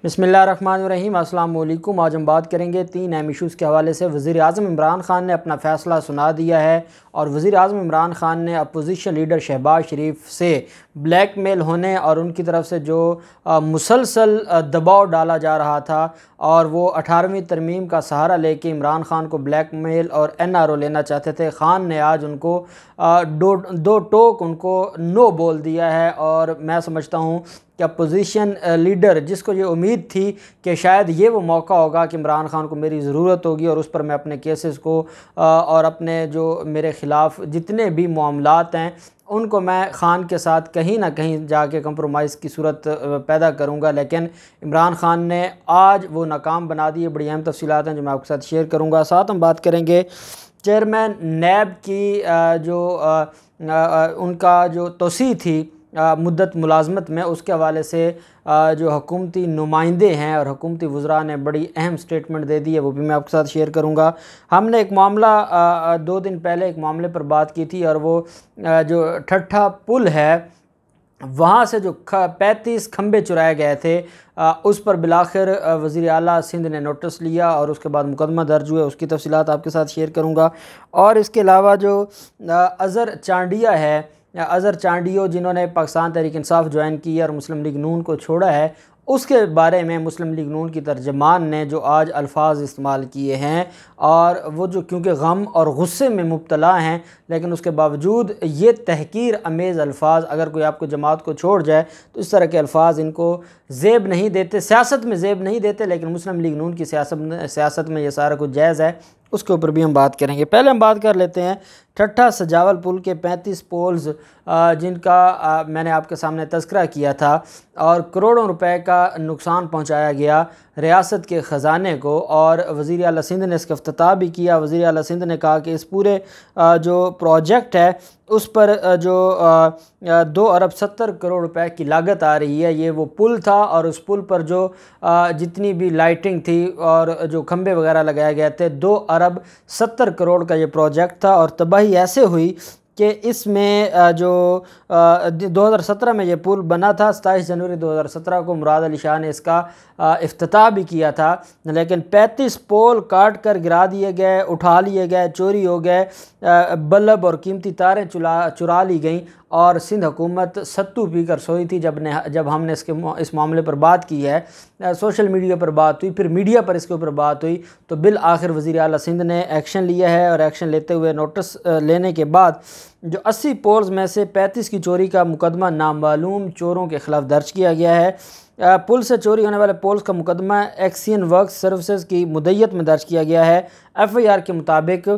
बिस्मिल्लाहिर्रहमानिर्रहीम। अस्सलाम वालेकुम। आज हम बात करेंगे 3 अहम इशूज़ के हवाले से। वज़ीर आज़म इमरान ख़ान ने अपना फ़ैसला सुना दिया है और वज़ीर आज़म इमरान ख़ान ने अपोजिशन लीडर शहबाज शरीफ से ब्लैकमेल होने और उनकी तरफ से जो मुसलसल दबाव डाला जा रहा था और वो 18वीं तरमीम का सहारा लेके इमरान ख़ान को ब्लैकमेल और NRO लेना चाहते थे। ख़ान ने आज उनको दो टोक उनको नो बोल दिया है और मैं समझता हूँ कि अपोजिशन लीडर जिसको ये उम्मीद थी कि शायद ये वो मौका होगा कि इमरान ख़ान को मेरी ज़रूरत होगी और उस पर मैं अपने केसेस को और अपने जो मेरे ख़िलाफ़ जितने भी मामलात हैं उनको मैं ख़ान के साथ कहीं ना कहीं जाके कंप्रोमाइज़ की सूरत पैदा करूंगा, लेकिन इमरान ख़ान ने आज वो नाकाम बना दिए। बड़ी अहम तफसीलात हैं जो मैं आपके साथ शेयर करूंगा। साथ हम बात करेंगे चेयरमैन नैब की उनका जो तोसी थी मुद्दत मुलाजमत में, उसके हवाले से जो हुकूमती नुमाइंदे हैं और हुकूमती वज़रा ने बड़ी अहम स्टेटमेंट दे दी है, वो भी मैं आपके साथ शेयर करूंगा। हमने एक मामला 2 दिन पहले एक मामले पर बात की थी और वो जो ठट्ठा पुल है वहाँ से जो 35 खंबे चुराए गए थे उस पर बिलाखिर वज़ीर आला सिंध ने नोटिस लिया और उसके बाद मुकदमा दर्ज हुए। उसकी तफसीलात आपके साथ शेयर करूँगा। और इसके अलावा जो अज़हर चांडिया है, अज़हर चांडियो जिन्होंने पाकिस्तान तहरीक इंसाफ ज्वाइन की और मुस्लिम लीग नून को छोड़ा है, उसके बारे में मुस्लिम लीग नून की तर्जमान ने जो आज अल्फाज इस्तेमाल किए हैं और वो जो क्योंकि गम और गुस्से में मुब्तला हैं लेकिन उसके बावजूद ये तहकीर अमेज़ अल्फाज, अगर कोई आपको जमात को छोड़ जाए तो इस तरह के अल्फाज इनको ज़ेब नहीं देते, सियासत में ज़ेब नहीं देते, लेकिन मुस्लिम लीग नून की सियासत में ये सारा कुछ जायज़ है। उसके ऊपर भी हम बात करेंगे। पहले हम बात कर लेते हैं ठट्ठा सजावल पुल के 35 पोल्स जिनका मैंने आपके सामने तज़किरा किया था और करोड़ों रुपए का नुकसान पहुंचाया गया रियासत के ख़जाने को, और वज़ीर आला सिंध ने इसका इफ्तिताह भी किया। वज़ीर आला सिंध ने कहा कि इस पूरे जो प्रोजेक्ट है उस पर जो 2 अरब 70 करोड़ रुपए की लागत आ रही है। ये वो पुल था और उस पुल पर जो जितनी भी लाइटिंग थी और जो खंबे वगैरह लगाए गए थे, 2 अरब 70 करोड़ का ये प्रोजेक्ट था। और तबाही ऐसे हुई कि इसमें जो 2017 में ये पुल बना था, 27 जनवरी 2017 को मुराद अली शाह ने इसका इफ्तिताह भी किया था, लेकिन 35 पोल काट कर गिरा दिए गए, उठा लिए गए, चोरी हो गए, बल्ब और कीमती तारें चुरा ली गईं और सिंध हुकूमत सत्तू पी कर सोई थी। जब हमने इस मामले पर बात की है, सोशल मीडिया पर बात हुई, फिर मीडिया पर इसके ऊपर बात हुई, तो बिल आखिर वज़ीर आला सिंध ने एक्शन लिया है और एक्शन लेते हुए नोटिस लेने के बाद जो 80 पोल्स में से 35 की चोरी का मुकदमा नामालूम चोरों के ख़िलाफ़ दर्ज किया गया है। पुल से चोरी होने वाले पोल्स का मुकदमा एक्सियन वर्क्स सर्विसेज की मुद्दत में दर्ज किया गया है। FIR के मुताबिक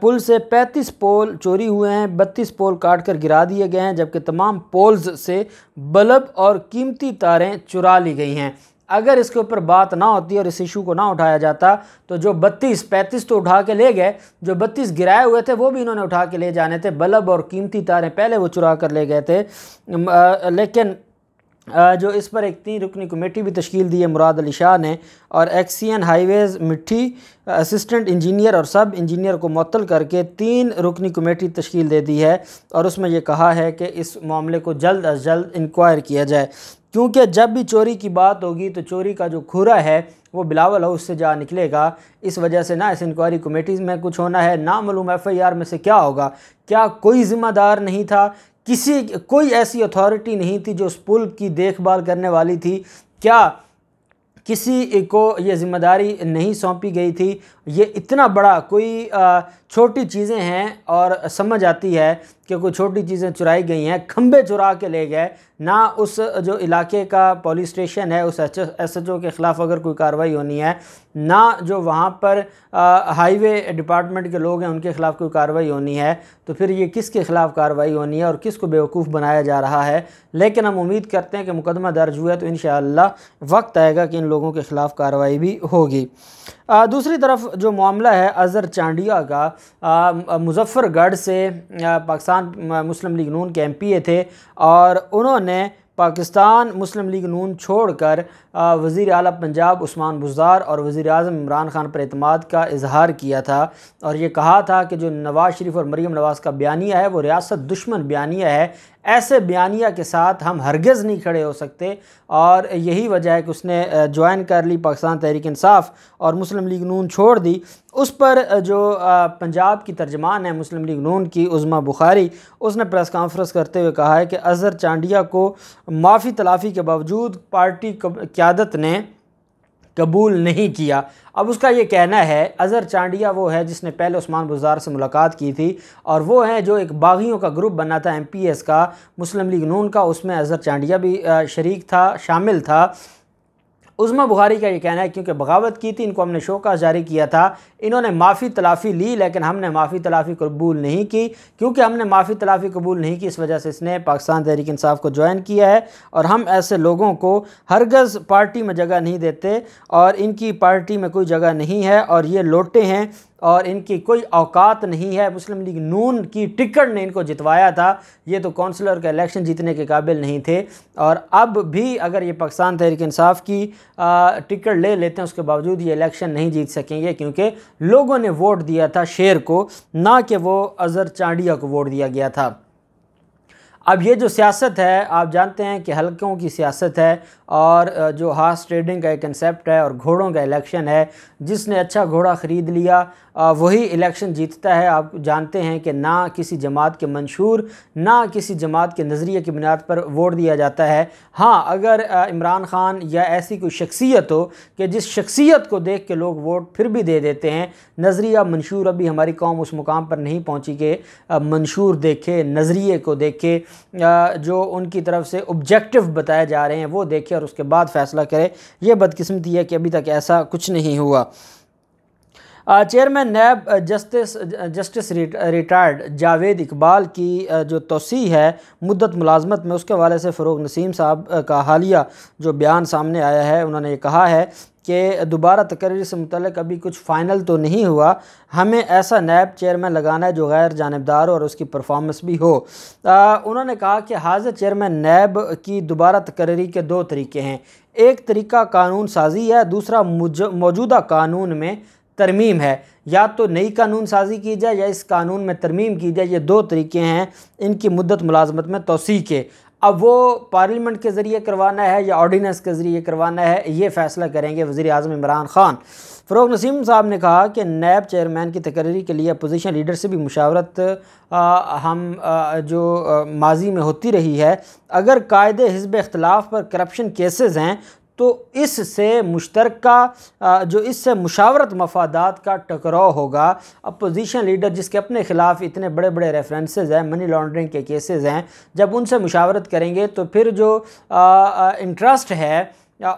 पुल से 35 पोल चोरी हुए हैं, 32 पोल काट कर गिरा दिए गए हैं, जबकि तमाम पोल्स से बल्ब और कीमती तारें चुरा ली गई हैं। अगर इसके ऊपर बात ना होती और इस इशू को ना उठाया जाता तो जो 35 तो उठा के ले गए, जो 32 गिराए हुए थे वो भी इन्होंने उठा के ले जाने थे। बल्ब और कीमती तारें पहले वो चुरा कर ले गए थे। लेकिन जो इस पर एक 3 रुकनी कमेटी भी तश्कील दी है मुराद अली शाह ने, और एक्सियन हाईवेज़ मिट्टी असिस्टेंट इंजीनियर और सब इंजीनियर को मुअत्तल करके 3 रुकनी कमेटी तश्कील दे दी है और उसमें यह कहा है कि इस मामले को जल्द अज जल्द इंक्वायर किया जाए, क्योंकि जब भी चोरी की बात होगी तो चोरी का जो खुरा है वो बिलावल हाउस से जा निकलेगा। इस वजह से ना इस इंक्वायरी कमेटीज़ में कुछ होना है, ना मालूम FIR में से क्या होगा। क्या कोई ज़िम्मेदार नहीं था, कोई ऐसी अथॉरिटी नहीं थी जो उस पुल की देखभाल करने वाली थी? क्या किसी को ये ज़िम्मेदारी नहीं सौंपी गई थी? ये इतना बड़ा कोई छोटी चीज़ें हैं और समझ आती है कि कोई छोटी चीज़ें चुराई गई हैं, खंबे चुरा के ले गए, ना उस जो इलाके का पुलिस स्टेशन है उस SHO के ख़िलाफ़ अगर कोई कार्रवाई होनी है, ना जो वहाँ पर हाईवे डिपार्टमेंट के लोग हैं उनके ख़िलाफ़ कोई कार्रवाई होनी है, तो फिर ये किसके ख़िलाफ़ कार्रवाई होनी है और किसको बेवकूफ़ बनाया जा रहा है? लेकिन हम उम्मीद करते हैं कि मुकदमा दर्ज हुआ तो इंशाअल्लाह वक्त आएगा कि इन लोगों के ख़िलाफ़ कार्रवाई भी होगी। दूसरी तरफ जो मामला है अज़हर चांडिया का, मुजफ्फरगढ़ से पाकिस्तान मुस्लिम लीग नून के MPA थे और उन्होंने पाकिस्तान मुस्लिम लीग नून छोड़कर वज़ीर आला पंजाब उस्मान बुज़दार और वज़ीर आज़म इमरान ख़ान पर एतमाद का इजहार किया था और ये कहा था कि जो नवाज़ शरीफ और मरीम नवाज़ का बयानिया है वो रियासत दुश्मन बयानिया है, ऐसे बयानिया के साथ हम हरगिज़ नहीं खड़े हो सकते, और यही वजह है कि उसने ज्वाइन कर ली पाकिस्तान तहरीक इंसाफ और मुस्लिम लीग नून छोड़ दी। उस पर जो पंजाब की तर्जमान है मुस्लिम लीग नून की, उज़मा बुखारी, उसने प्रेस कॉन्फ्रेंस करते हुए कहा है कि अज़हर चांडिया को माफ़ी तलाफ़ी के बावजूद पार्टी क़यादत ने कबूल नहीं किया। अब उसका ये कहना है, अज़हर चांडिया वो है जिसने पहले उस्मान बुज़दार से मुलाकात की थी, और वो है जो एक बागियों का ग्रुप बना था MPS का, मुस्लिम लीग नून का, उसमें अज़हर चांडिया भी शरीक था, शामिल था। उज़मा बुखारी का ये कहना है क्योंकि बगावत की थी, इनको हमने शोकास जारी किया था, इन्होंने माफ़ी तलाफ़ी ली, लेकिन हमने माफ़ी तलाफ़ी कबूल नहीं की। क्योंकि हमने माफ़ी तलाफ़ी कबूल नहीं की, इस वजह से इसने पाकिस्तान तहरीक इंसाफ को ज्वाइन किया है, और हम ऐसे लोगों को हरगज़ पार्टी में जगह नहीं देते, और इनकी पार्टी में कोई जगह नहीं है, और ये लोटे हैं और इनकी कोई औकात नहीं है। मुस्लिम लीग नून की टिकट ने इनको जितवाया था, ये तो कौंसलर का इलेक्शन जीतने के काबिल नहीं थे, और अब भी अगर ये पाकिस्तान तहरीक इंसाफ की टिकट ले लेते हैं, उसके बावजूद ये इलेक्शन नहीं जीत सकेंगे, क्योंकि लोगों ने वोट दिया था शेर को, ना कि वो अज़हर चांडिया को वोट दिया गया था। अब ये जो सियासत है, आप जानते हैं कि हल्कों की सियासत है, और जो हार्स ट्रेडिंग का एक कंसेप्ट है, और घोड़ों का इलेक्शन है। जिसने अच्छा घोड़ा ख़रीद लिया वही इलेक्शन जीतता है। आप जानते हैं कि ना किसी जमात के मंशूर, ना किसी जमात के नज़रिए की बुनियाद पर वोट दिया जाता है। हाँ, अगर इमरान ख़ान या ऐसी कोई शख्सियत हो कि जिस शख्सियत को देख के लोग वोट फिर भी दे देते हैं, नज़रिया मंशूर, अभी हमारी कौम उस मुकाम पर नहीं पहुँची कि मंशूर देखे, नज़रिए को देखे, जो उनकी तरफ से ऑब्जेक्टिव बताए जा रहे हैं वो देखे और उसके बाद फ़ैसला करे। ये बदकिस्मती है कि अभी तक ऐसा कुछ नहीं हुआ। Chairman NAB justice retired Javed Iqbal की जो तोसी है मुद्दत मुलाजमत में, उसके हवाले से फ़रोग़ नसीम साहब का हालिया जो बयान सामने आया है, उन्होंने ये कहा है कि दोबारा तकरीर से मुतल्लिक़ अभी कुछ फ़ाइनल तो नहीं हुआ, हमें ऐसा नैब चेयरमैन लगाना है जो गैर जानिबदार और उसकी परफॉर्मेंस भी हो। उन्होंने कहा कि हाज़िर चेयरमैन नैब की दोबारा तकरीरी के दो तरीके हैं, एक तरीका कानून साजी है, दूसरा मौजूदा कानून में तरमीम है। या तो नई कानून साजी की जाए या इस कानून में तरमीम की जाए, ये दो तरीके हैं इनकी मुद्दत मुलाजमत में तोसी के। अब वो पार्लियामेंट के ज़रिए करवाना है या ऑर्डीनेंस के ज़रिए करवाना है, ये फ़ैसला करेंगे वज़ीर आज़म इमरान ख़ान। फ़रोग़ नसीम साहब ने कहा कि नैब चेयरमैन की तकरीरी के लिए अपोजिशन लीडर से भी मुशावरत जो माजी में होती रही है। अगर कायदे हिज़्ब इख्तिलाफ़ पर करप्शन केसेस हैं तो इससे इससे मुशावरत मफादात का टकराव होगा। अपोजिशन लीडर जिसके अपने ख़िलाफ़ इतने बड़े बड़े रेफरेंसेस हैं, मनी लॉन्ड्रिंग के केसेस हैं, जब उनसे मुशावरत करेंगे तो फिर जो इंटरेस्ट है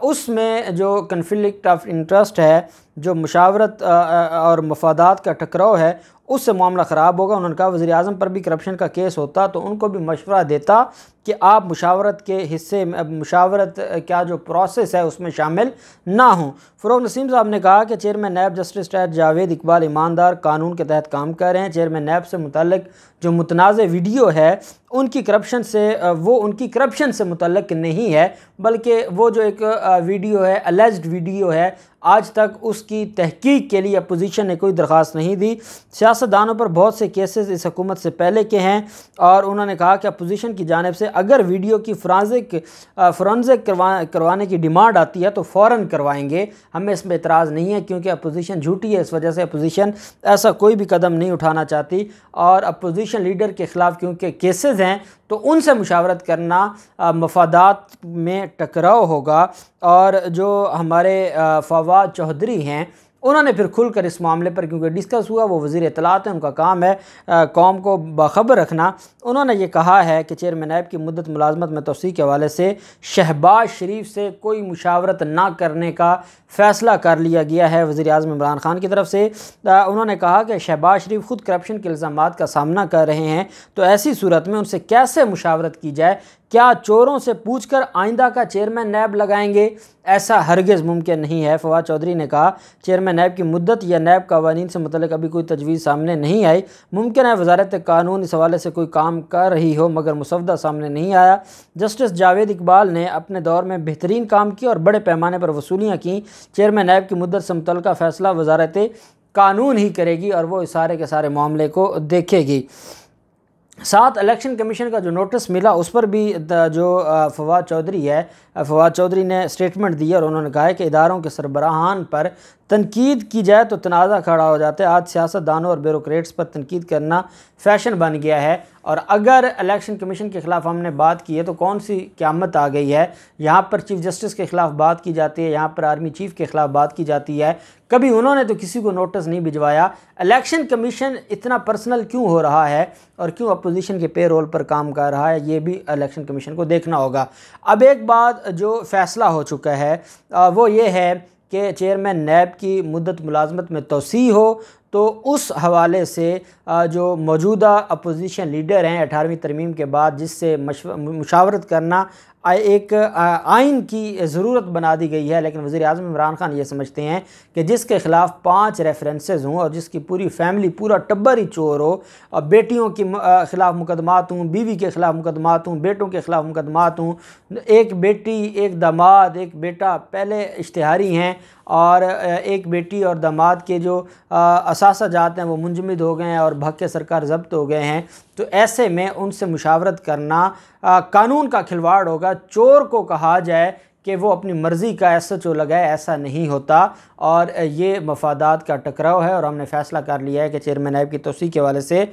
उसमें जो कन्फ्लिक्ट ऑफ इंटरेस्ट है, जो मुशावरत और मफादात का टकराव है, उससे मामला ख़राब होगा। उन्होंने कहा वज़ीर आज़म पर भी करप्शन का केस होता तो उनको भी मशवरा देता कि आप मुशावरत के हिस्से में, मुशावरत क्या जो प्रोसेस है उसमें शामिल ना हों। फ़रोग़ नसीम साहब ने कहा कि chairman NAB justice Javed Iqbal ईमानदार कानून के तहत काम कर रहे हैं। चेयरमैन नैब से मुतल्लिक़ जो मुतनाज़ वीडियो है उनकी करप्शन से मुतल्लिक़ नहीं है, बल्कि वो जो एक वीडियो है, अलेज्ड वीडियो है, आज तक उसकी तहकीक के लिए अपोजिशन ने कोई दरख्वास्त नहीं दी। सियासतदानों पर बहुत से केसेस इस हुकूमत से पहले के हैं, और उन्होंने कहा कि अपोजिशन की जानिब से अगर वीडियो की फोरेंसिक करवाने की डिमांड आती है तो फ़ौरन करवाएंगे, हमें इसमें एतराज़ नहीं है, क्योंकि अपोजिशन झूठी है। इस वजह से अपोजिशन ऐसा कोई भी कदम नहीं उठाना चाहती, और अपोजिशन लीडर के ख़िलाफ़ क्योंकि केसेस हैं तो उनसे मुशावरत करना मफादात में टकराव होगा। और जो हमारे फवाद चौधरी हैं उन्होंने फिर खुलकर इस मामले पर, क्योंकि डिस्कस हुआ, वो वज़ीर इत्तलात हैं, उनका काम है कौम को बाखबर रखना। उन्होंने ये कहा है कि चेयरमैन नैब की मुद्दत मुलाजमत में तोसी के हवाले से शहबाज शरीफ से कोई मुशावरत ना करने का फ़ैसला कर लिया गया है वज़ीर आज़म इमरान ख़ान की तरफ से। उन्होंने कहा कि शहबाज शरीफ ख़ुद करप्शन के इल्ज़ामात का सामना कर रहे हैं, तो ऐसी सूरत में उनसे कैसे मुशावरत की जाए? क्या चोरों से पूछकर आइंदा का चेयरमैन नैब लगाएंगे? ऐसा हरगिज़ मुमकिन नहीं है। फवाद चौधरी ने कहा चेयरमैन नैब की मुद्दत या नैब कवानीन से मुतल्लिक़ अभी कोई तजवीज़ सामने नहीं आई। मुमकिन है वज़ारत कानून इस हवाले से कोई काम कर रही हो, मगर मुसवदा सामने नहीं आया। जस्टिस जावेद इकबाल ने अपने दौर में बेहतरीन काम किया और बड़े पैमाने पर वसूलियाँ की। चेयरमैन नैब की मुद्दत से मुतल्लिक़ फ़ैसला वज़ारत कानून ही करेगी और वो इस सारे के सारे मामले को देखेगी। साथ इलेक्शन कमीशन का जो नोटिस मिला उस पर भी जो फवाद चौधरी है, फवाद चौधरी ने स्टेटमेंट दी और उन्होंने कहा है कि इदारों के सरबराहान पर तनकीद की जाए तो तनाज़ा खड़ा हो जाता है। आज सियासतदानों और ब्यूरोक्रेट्स पर तनकीद करना फ़ैशन बन गया है, और अगर इलेक्शन कमीशन के ख़िलाफ़ हमने बात की है तो कौन सी क़यामत आ गई है। यहाँ पर चीफ़ जस्टिस के ख़िलाफ़ बात की जाती है, यहाँ पर आर्मी चीफ़ के ख़िलाफ़ बात की जाती है, कभी उन्होंने तो किसी को नोटिस नहीं भिजवाया। इलेक्शन कमीशन इतना पर्सनल क्यों हो रहा है और क्यों अपोजिशन के पे रोल पर काम कर रहा है, ये भी इलेक्शन कमीशन को देखना होगा। अब एक बात जो फ़ैसला हो चुका है वो ये है कि चेयरमैन नैब की मुद्दत मुलाजमत में तोसी हो, तो उस हवाले से जो मौजूदा अपोजिशन लीडर हैं 18वीं तरमीम के बाद, जिससे मुशावरत करना एक आइन की ज़रूरत बना दी गई है। लेकिन वज़ीर आज़म इमरान खान ये समझते हैं कि जिसके ख़िलाफ़ 5 रेफरेंसेस हों और जिसकी पूरी फैमिली, पूरा टब्बर ही चोर हो, और बेटियों के ख़िलाफ़ मुकदमात हों, बीवी के ख़िलाफ़ मुकदमात हों, बेटों के ख़िलाफ़ मुकदमात हों, एक बेटी, एक दामाद, एक बेटा पहले इश्तिहारी हैं, और एक बेटी और दामाद के जो असासाजात हैं वो मुंजमद हो गए हैं और भग के सरकार ज़ब्त हो गए हैं। तो ऐसे में उनसे मुशावरत करना कानून का खिलवाड़ होगा। चोर को कहा जाए कि वो अपनी मर्ज़ी का SHO लगाए, ऐसा नहीं होता, और ये मफादात का टकराव है। और हमने फ़ैसला कर लिया है कि चेयरमैन नैब की तोसी के हवाले से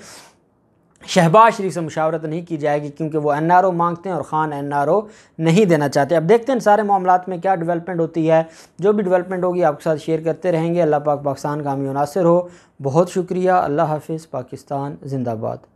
शहबाज शरीफ से मुशावरत नहीं की जाएगी, क्योंकि वो NRO मांगते हैं और ख़ान NRO नहीं देना चाहते। अब देखते हैं सारे मामलात में क्या डेवलपमेंट होती है। जो भी डेवलपमेंट होगी आपके साथ शेयर करते रहेंगे। अल्लाह पाक पाकिस्तान का हामी नासिर हो। बहुत शुक्रिया। अल्लाह हाफिज़। पाकिस्तान जिंदाबाद।